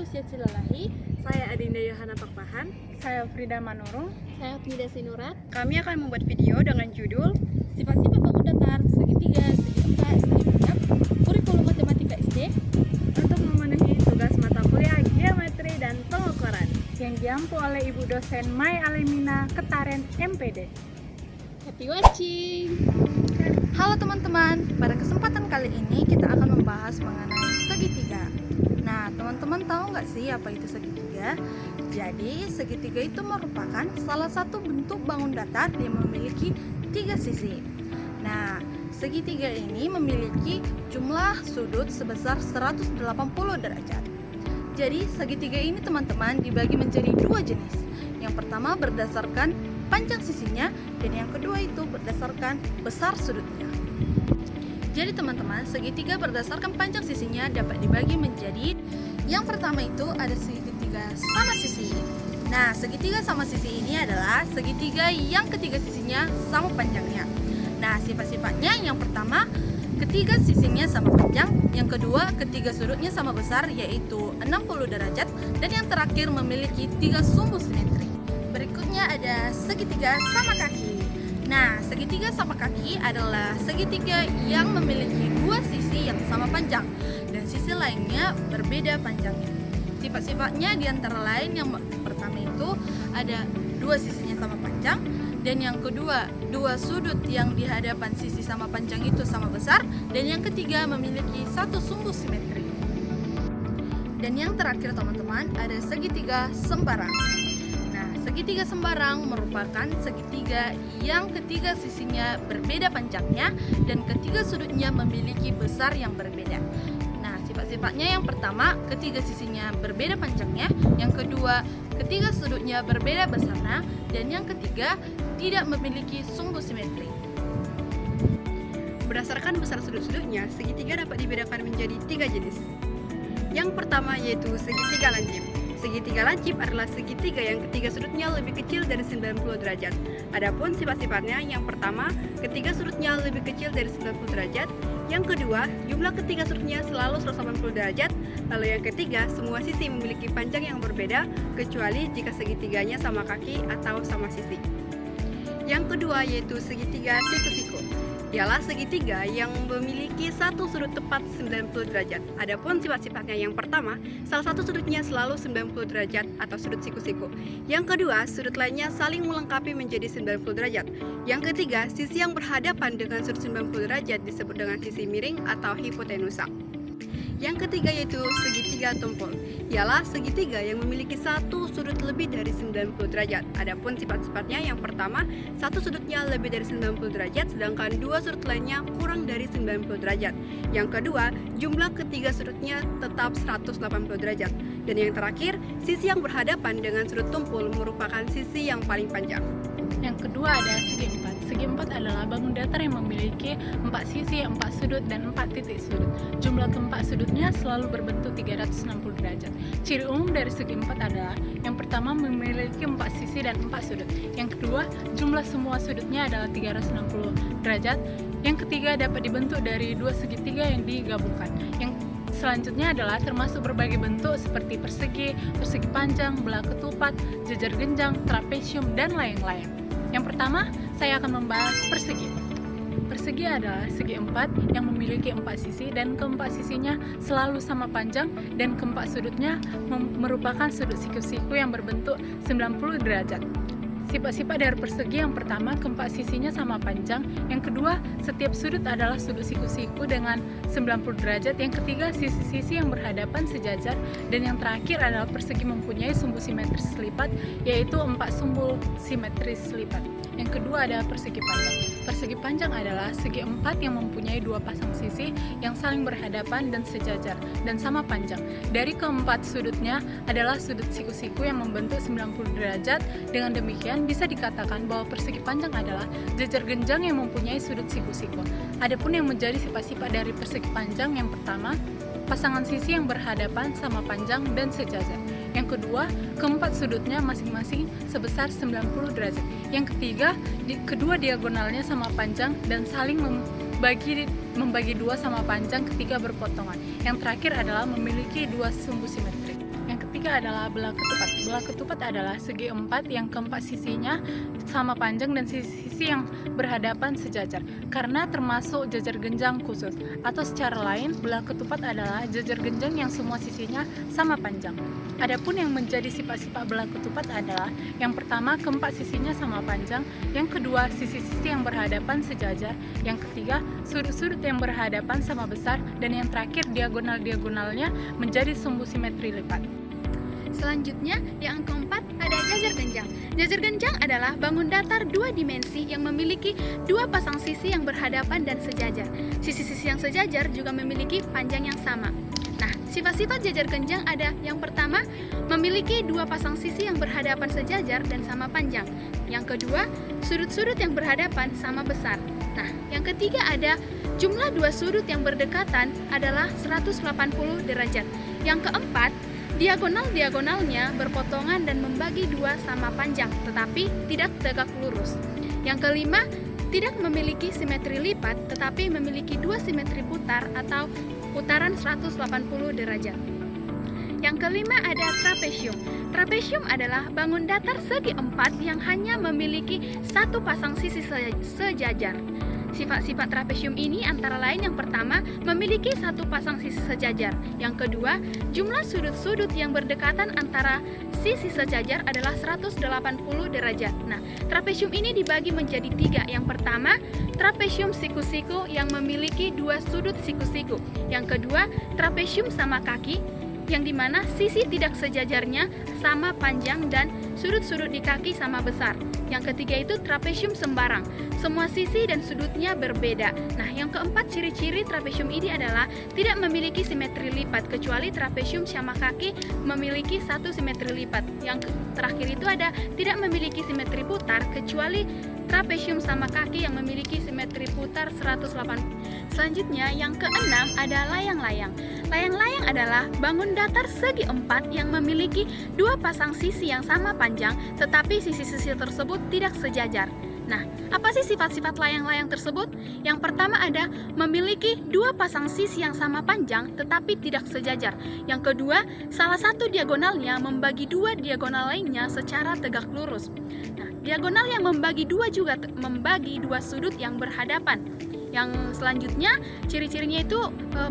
Lucia Cilalahi. Saya Adinda Yohana Pakpahan. Saya Frida Manurung. Saya Nida Sinurat. Kami akan membuat video dengan judul Sifat-sifat bangun datar, segi 3, segi 4, segi genap, kurikulum matematika SD untuk memenuhi tugas mata kuliah geometri dan pengukuran yang diampu oleh Ibu dosen Mai Alemina Ketaren MPD. Happy watching! Halo teman-teman, pada kesempatan kali ini kita akan membahas mengenai segitiga. Nah, teman-teman tahu nggak sih apa itu segitiga? Jadi, segitiga itu merupakan salah satu bentuk bangun datar yang memiliki 3 sisi. Nah, segitiga ini memiliki jumlah sudut sebesar 180 derajat. Jadi, segitiga ini teman-teman dibagi menjadi 2 jenis. Yang pertama berdasarkan panjang sisinya, dan yang kedua itu berdasarkan besar sudutnya. Jadi teman-teman, segitiga berdasarkan panjang sisinya dapat dibagi menjadi, yang pertama itu ada segitiga sama sisi. Nah, segitiga sama sisi ini adalah segitiga yang ketiga sisinya sama panjangnya. Nah, sifat-sifatnya yang pertama, ketiga sisinya sama panjang, yang kedua ketiga sudutnya sama besar yaitu 60 derajat, dan yang terakhir memiliki 3 sumbu simetri. Berikutnya ada segitiga sama kaki. Nah, segitiga sama kaki adalah segitiga yang memiliki 2 sisi yang sama panjang dan sisi lainnya berbeda panjangnya. Sifat-sifatnya diantara lain yang pertama itu ada 2 sisinya sama panjang, dan yang kedua 2 sudut yang di hadapan sisi sama panjang itu sama besar, dan yang ketiga memiliki 1 sumbu simetri. Dan yang terakhir teman-teman ada segitiga sembarang. Segitiga sembarang merupakan segitiga yang ketiga sisinya berbeda panjangnya dan ketiga sudutnya memiliki besar yang berbeda. Nah, sifat-sifatnya yang pertama, ketiga sisinya berbeda panjangnya, yang kedua, ketiga sudutnya berbeda besarnya, dan yang ketiga, tidak memiliki sumbu simetri. Berdasarkan besar sudut-sudutnya, segitiga dapat dibedakan menjadi 3 jenis. Yang pertama yaitu segitiga lancip. Segitiga lancip adalah segitiga yang ketiga sudutnya lebih kecil dari 90 derajat. Adapun sifat-sifatnya, yang pertama, ketiga sudutnya lebih kecil dari 90 derajat. Yang kedua, jumlah ketiga sudutnya selalu 180 derajat. Lalu yang ketiga, semua sisi memiliki panjang yang berbeda, kecuali jika segitiganya sama kaki atau sama sisi. Yang kedua yaitu segitiga siku-siku. Ialah segitiga yang memiliki satu sudut tepat 90 derajat. Adapun sifat-sifatnya, yang pertama, salah satu sudutnya selalu 90 derajat atau sudut siku-siku. Yang kedua, sudut lainnya saling melengkapi menjadi 90 derajat. Yang ketiga, sisi yang berhadapan dengan sudut 90 derajat disebut dengan sisi miring atau hipotenusa. Yang ketiga yaitu segitiga tumpul. Ialah segitiga yang memiliki satu sudut lebih dari 90 derajat. Adapun sifat-sifatnya, yang pertama, satu sudutnya lebih dari 90 derajat, sedangkan 2 sudut lainnya kurang dari 90 derajat. Yang kedua, jumlah ketiga sudutnya tetap 180 derajat. Dan yang terakhir, sisi yang berhadapan dengan sudut tumpul merupakan sisi yang paling panjang. Yang kedua ada segi 4. Segi 4 adalah bangun datar yang memiliki 4 sisi, 4 sudut, dan 4 titik sudut. Jumlah keempat sudutnya selalu berbentuk 360 derajat. Ciri umum dari segi 4 adalah yang pertama memiliki 4 sisi dan 4 sudut. Yang kedua, jumlah semua sudutnya adalah 360 derajat. Yang ketiga, dapat dibentuk dari 2 segitiga yang digabungkan. Yang selanjutnya adalah termasuk berbagai bentuk seperti persegi, persegi panjang, belah ketupat, jejer genjang, trapesium, dan lain-lain. Yang pertama, saya akan membahas persegi. Persegi adalah segi 4 yang memiliki 4 sisi dan keempat sisinya selalu sama panjang, dan keempat sudutnya merupakan sudut siku-siku yang berbentuk 90 derajat. Sifat-sifat dari persegi, yang pertama, keempat sisinya sama panjang. Yang kedua, setiap sudut adalah sudut siku-siku dengan 90 derajat. Yang ketiga, sisi-sisi yang berhadapan sejajar. Dan yang terakhir adalah persegi mempunyai sumbu simetris selipat, yaitu 4 sumbu simetris selipat. Yang kedua adalah persegi panjang. Persegi panjang adalah segi 4 yang mempunyai 2 pasang sisi yang saling berhadapan dan sejajar dan sama panjang. Dari keempat sudutnya adalah sudut siku-siku yang membentuk 90 derajat. Dengan demikian bisa dikatakan bahwa persegi panjang adalah jejer genjang yang mempunyai sudut siku-siku. Adapun yang menjadi sifat-sifat dari persegi panjang, yang pertama, pasangan sisi yang berhadapan sama panjang dan sejajar. Yang kedua, keempat sudutnya masing-masing sebesar 90 derajat. Yang ketiga, kedua diagonalnya sama panjang dan saling membagi 2 sama panjang ketika berpotongan. Yang terakhir adalah memiliki 2 sumbu simetri. Yang ketiga adalah belah ketupat. Belah ketupat adalah segi empat yang keempat sisinya sama panjang dan sisi-sisi yang berhadapan sejajar, karena termasuk jajar genjang khusus. Atau secara lain, belah ketupat adalah jajar genjang yang semua sisinya sama panjang. Adapun yang menjadi sifat-sifat belah ketupat adalah yang pertama, keempat sisinya sama panjang, yang kedua, sisi-sisi yang berhadapan sejajar, yang ketiga, sudut-sudut yang berhadapan sama besar, dan yang terakhir, diagonal-diagonalnya menjadi sumbu simetri lipat. Selanjutnya, yang keempat ada jajar genjang. Jajar genjang adalah bangun datar dua dimensi yang memiliki dua pasang sisi yang berhadapan dan sejajar. Sisi-sisi yang sejajar juga memiliki panjang yang sama. Nah, sifat-sifat jajar genjang ada yang pertama, memiliki dua pasang sisi yang berhadapan sejajar dan sama panjang. Yang kedua, sudut-sudut yang berhadapan sama besar. Nah, yang ketiga ada jumlah dua sudut yang berdekatan adalah 180 derajat. Yang keempat, diagonal-diagonalnya berpotongan dan membagi dua sama panjang, tetapi tidak tegak lurus. Yang kelima, tidak memiliki simetri lipat, tetapi memiliki dua simetri putar atau putaran 180 derajat. Yang kelima ada trapesium. Trapesium adalah bangun datar segi empat yang hanya memiliki satu pasang sisi sejajar. Sifat-sifat trapesium ini antara lain yang pertama, memiliki satu pasang sisi sejajar. Yang kedua, jumlah sudut-sudut yang berdekatan antara sisi sejajar adalah 180 derajat. Nah, trapesium ini dibagi menjadi tiga. Yang pertama, trapesium siku-siku yang memiliki dua sudut siku-siku. Yang kedua, trapesium sama kaki, yang dimana sisi tidak sejajarnya sama panjang dan sudut-sudut di kaki sama besar. Yang ketiga itu trapesium sembarang, semua sisi dan sudutnya berbeda. Nah, yang keempat ciri-ciri trapesium ini adalah tidak memiliki simetri lipat, kecuali trapesium sama kaki memiliki satu simetri lipat. Yang terakhir itu ada tidak memiliki simetri putar, kecuali trapesium sama kaki yang memiliki simetri putar 180. Selanjutnya yang keenam ada layang-layang. Layang-layang adalah bangun datar segi empat yang memiliki dua pasang sisi yang sama panjang, tetapi sisi-sisi tersebut tidak sejajar. Nah, apa sih sifat-sifat layang-layang tersebut? Yang pertama ada memiliki dua pasang sisi yang sama panjang tetapi tidak sejajar. Yang kedua, salah satu diagonalnya membagi dua diagonal lainnya secara tegak lurus. Nah, diagonal yang membagi dua juga membagi dua sudut yang berhadapan. Yang selanjutnya, ciri-cirinya itu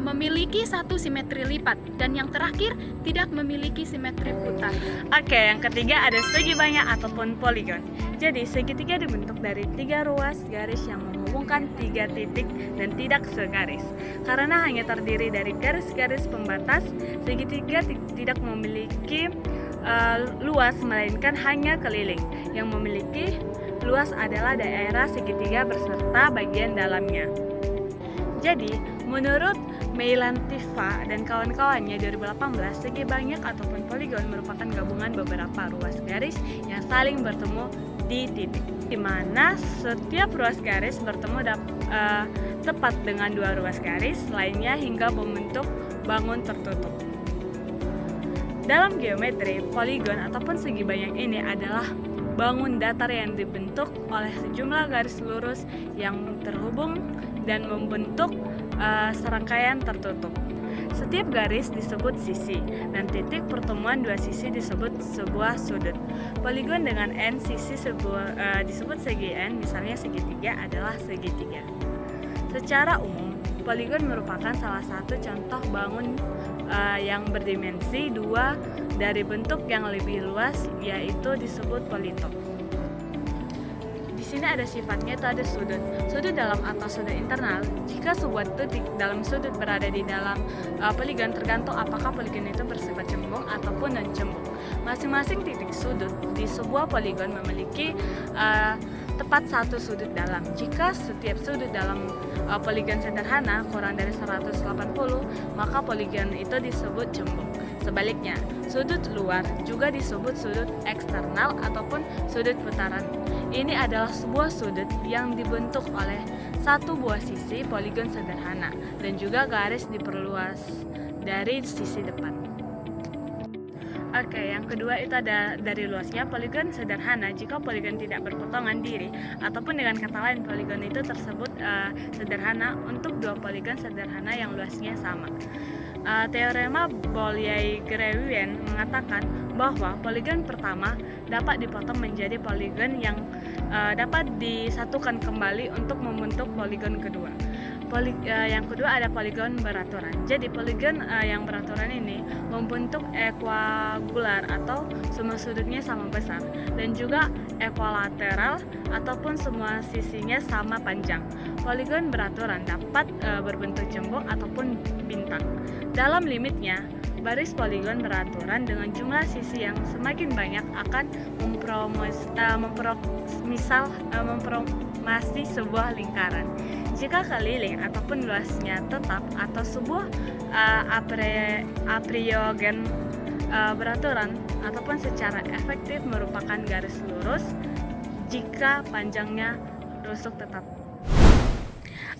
memiliki satu simetri lipat, dan yang terakhir tidak memiliki simetri putar. Oke, yang ketiga ada segi banyak ataupun poligon. Jadi segitiga dibentuk dari tiga ruas garis yang menghubungkan tiga titik dan tidak segaris. Karena hanya terdiri dari garis-garis pembatas, segitiga tidak memiliki luas melainkan hanya keliling. Yang memiliki luas adalah daerah segitiga beserta bagian dalamnya. Jadi, menurut Meilantiva dan kawan-kawannya 2018, segi banyak ataupun poligon merupakan gabungan beberapa ruas garis yang saling bertemu di titik, di mana setiap ruas garis bertemu tepat dengan dua ruas garis lainnya hingga membentuk bangun tertutup. Dalam geometri, poligon ataupun segi banyak ini adalah bangun datar yang dibentuk oleh sejumlah garis lurus yang terhubung dan membentuk serangkaian tertutup. Setiap garis disebut sisi, dan titik pertemuan dua sisi disebut sebuah sudut. Poligon dengan n sisi disebut segi n, misalnya segitiga adalah segitiga. Secara umum, poligon merupakan salah satu contoh bangun yang berdimensi dua dari bentuk yang lebih luas, yaitu disebut politok. Di sini ada sifatnya, itu ada sudut. Sudut dalam atau sudut internal. Jika sebuah titik dalam sudut berada di dalam poligon, tergantung apakah poligon itu bersifat cembung ataupun non-cembung. Masing-masing titik sudut di sebuah poligon memiliki tepat satu sudut dalam. Jika setiap sudut dalam poligon sederhana kurang dari 180, maka poligon itu disebut cembung. Sebaliknya, sudut luar juga disebut sudut eksternal ataupun sudut putaran. Ini adalah sebuah sudut yang dibentuk oleh satu buah sisi poligon sederhana dan juga garis diperluas dari sisi depan. Oke, yang kedua itu ada dari luasnya. Poligon sederhana jika poligon tidak berpotongan diri, ataupun dengan kata lain poligon itu tersebut sederhana untuk dua poligon sederhana yang luasnya sama. Teorema Bolyai-Grevien mengatakan bahwa poligon pertama dapat dipotong menjadi poligon yang dapat disatukan kembali untuk membentuk poligon kedua. Yang kedua ada poligon beraturan. Jadi poligon yang beraturan ini membentuk ekuagular atau semua sudutnya sama besar, dan juga equalateral ataupun semua sisinya sama panjang. Poligon beraturan dapat berbentuk jembok ataupun bintang. Dalam limitnya, baris poligon beraturan dengan jumlah sisi yang semakin banyak akan mempromasi sebuah lingkaran. Jika keliling ataupun luasnya tetap atau sebuah apriogen beraturan ataupun secara efektif merupakan garis lurus jika panjangnya rusuk tetap.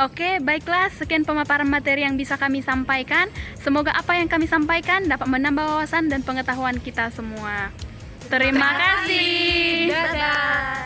Oke, baiklah, sekian pemaparan materi yang bisa kami sampaikan. Semoga apa yang kami sampaikan dapat menambah wawasan dan pengetahuan kita semua. Terima kasih. Dadah.